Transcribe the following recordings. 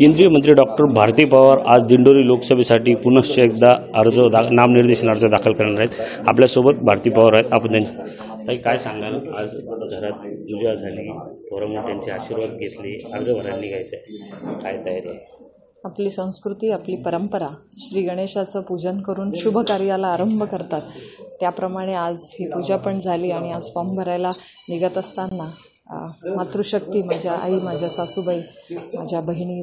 केंद्रीय मंत्री डॉक्टर भारती पवार आज दिंडोरी लोकसभेसाठी पुनश्च एकदा नामनिर्देशन अर्ज दाखल करणार आहेत। आपल्यासोबत भारती पवार आहेत। आपण त्यांची काय सांगाल? आज घरात पूजा झाली, थोरात त्यांचे आशीर्वाद घेतले, अर्ज भरायला निघायचं आहे, काय तयारी आहे? आपली संस्कृती, आपली परंपरा श्री गणेशाचं पूजन करून शुभ कार्याला आरंभ करतात। त्याप्रमाणे आज ही पूजा पण झाली आणि आज फॉर्म भरायला निघत असताना मातृशक्ती, माझ्या आई, माझ्या सासूबाई, माझ्या बहिणी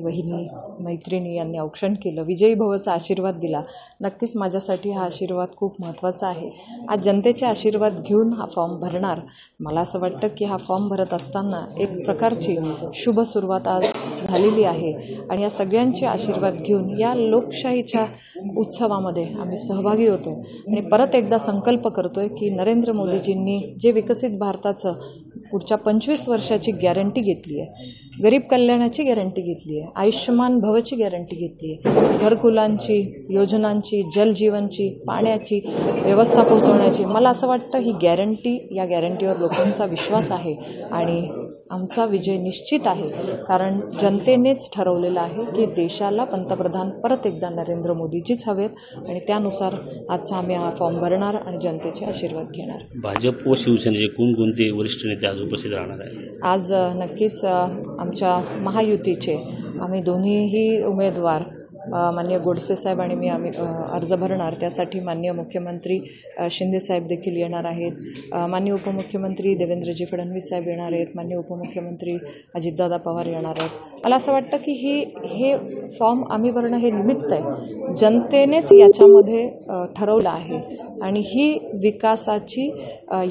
मैत्रिणी यांनी औक्षण केलं, विजयी भवचा आशीर्वाद दिला। नक्कीच माझ्यासाठी हा आशीर्वाद खूप महत्त्वाचा आहे। आज जनतेचे आशीर्वाद घेऊन हा फॉर्म भरणार। मला असं वाटतं की हा फॉर्म भरत असताना एक प्रकारची शुभ सुरुवात आज झालेली आहे आणि या सगळ्यांचे आशीर्वाद घेऊन या लोकशाहीच्या उत्सवामध्ये आम्ही सहभागी होतो आणि परत एकदा संकल्प करतोय की नरेंद्र मोदीजींनी जे विकसित भारताचं पुढच्या 25 वर्षाची गॅरंटी घेतली आहे, गरीब कल्याणाची गॅरंटी घेतली आहे, आयुष्यमान भवची गॅरंटी घेतली आहे, घरकुलांची, योजनांची, जलजीवनची, पाण्याची व्यवस्था पोहोचवण्याची, मला असं वाटतं ही गॅरंटी, या गॅरंटीवर लोकांचा विश्वास आहे आणि आमचा विजय निश्चित आहे। कारण जनतेनेच ठरवलेलं आहे की देशाला पंतप्रधान परत एकदा नरेंद्र मोदीजीच हवेत आणि त्यानुसार आजचा आम्ही हा फॉर्म भरणार आणि जनतेचे आशीर्वाद घेणार। भाजप व शिवसेनेचे कोणकोणते वरिष्ठ नेते आज उपस्थित राहणार आहेत? आज नक्कीच आमच्या महायुतीचे आम्ही दोन्हीही उमेदवार माननीय गोडसे साहेब आणि मी आम्ही अर्ज भरणार। त्यासाठी माननीय मुख्यमंत्री शिंदे साहेब देखील येणार आहेत, माननीय उपमुख्यमंत्री देवेंद्रजी फडणवीस साहेब येणार आहेत, माननीय उपमुख्यमंत्री अजितदादा पवार येणार आहेत। मला असं वाटतं की हे फॉर्म आम्ही भरणं हे निमित्त आहे, जनतेनेच याच्यामध्ये ठरवलं आहे आणि ही विकासाची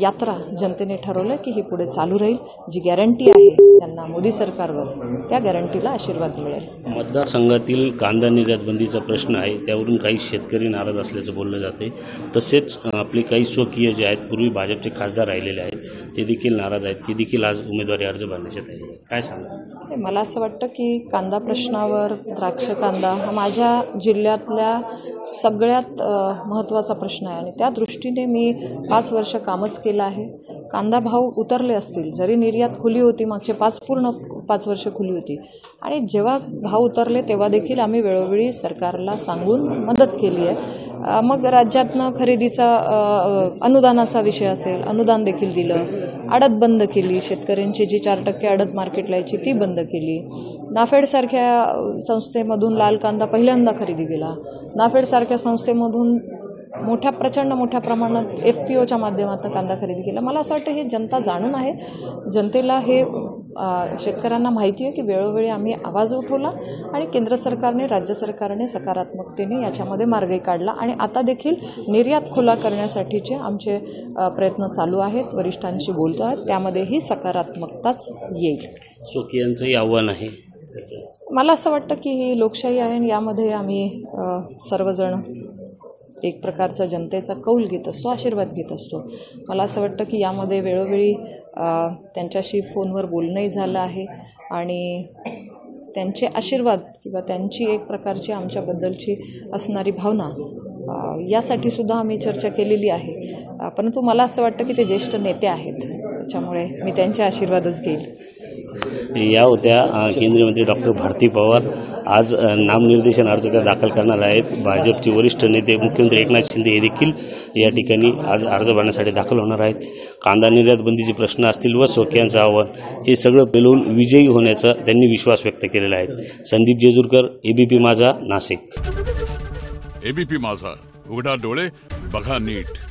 यात्रा जनतेने ठरवलं की ही पुढे चालू राहील। जी गॅरंटी आहे त्यांना मोदी सरकारवर, त्या गॅरंटीला आशीर्वाद मिळेल। मतदारसंघातील कांदा निर्यात बंदीचा प्रश्न आहे, त्यावरून काही शेतकरी नाराज असल्याचं बोललं जाते। तसेच आपले काही स्वकीय जे आहेत, पूर्वी भाजपचे खासदार राहिलेले आहेत, ते देखील नाराज आहेत, ते देखील आज उमेदवारी अर्ज भरण्याच्या तयारी आहे, काय सांगा? मला असं वाटतं की कांदा प्रश्नावर, द्राक्ष कांदा हा माझ्या जिल्ह्यातल्या सगळ्यात महत्त्वाचा प्रश्न आहे आणि त्या दृष्टीने मी 5 वर्ष कामच केलं आहे। कांदा भाव उतरले असतील, जरी निर्यात खुली होती, मागचे 5 वर्ष खुली होती आणि जेव्हा भाव उतरले तेव्हा देखील आम्ही वेळोवेळी सरकारला सांगून मदत केली आहे। मग राज्यातनं खरेदीचा अनुदानाचा विषय असेल, अनुदान देखील दिलं, आडत बंद केली, शेतकऱ्यांची जी 4% आडत मार्केटला यायची ती बंद केली, नाफेडसारख्या संस्थेमधून लाल कांदा पहिल्यांदा खरेदी केला, नाफेडसारख्या संस्थेमधून प्रचंड मोठ्या प्रमाणात FPOच्या माध्यमातून कांदा खरेदी केला। मला असं वाटतं हे जनता जाणून आहे, जनतेला हे शेतकऱ्यांना माहिती आहे की वेळोवेळी आम्ही आवाज उठवला आणि केंद्र सरकारने, राज्य सरकारने सकारात्मकतेने याच्यामध्ये मार्ग काढला आणि आता देखील निर्यात खुला करण्यासाठीचे आमचे प्रयत्न चालू आहेत, वरिष्ठांशी बोलतो आहेत, त्यामध्येही सकारात्मकताच येईल। स्वकीयांचंही आव्हान आहे। मला असं वाटतं की ही लोकशाही आहे आणि यामध्ये आम्ही सर्वजण एक प्रकारचा जनतेचा कौल घेत असतो, आशीर्वाद घेत असतो। मला असं वाटतं की यामध्ये वेळोवेळी त्यांच्याशी फोनवर बोलणंही झालं आहे आणि त्यांचे आशीर्वाद किंवा त्यांची एक प्रकारची आमच्याबद्दलची असणारी भावना यासाठी सुद्धा आम्ही चर्चा केलेली आहे। परंतु मला असं वाटतं की ते ज्येष्ठ नेते आहेत, त्याच्यामुळे मी त्यांचे आशीर्वादच घेईल। या होत्या केंद्रीय मंत्री डॉक्टर भारती पवार। आज नामनिर्देशन अर्ज दाखल करणार आहेत। भाजपचे वरिष्ठ नेते मुख्यमंत्री एकनाथ शिंदे हे देखील या ठिकाणी आज अर्ज भरण्यासाठी दाखल होणार आहेत। कांदा निर्यात बंदीचे प्रश्न असतील व स्वकीयांचं आव्हान हे सगळं पेलवून विजयी होण्याचा त्यांनी विश्वास व्यक्त केलेला आहे। संदीप जेजूरकर, ABP माझा, नाशिक। ABP माझा, उघडा डोळे बघा नीट।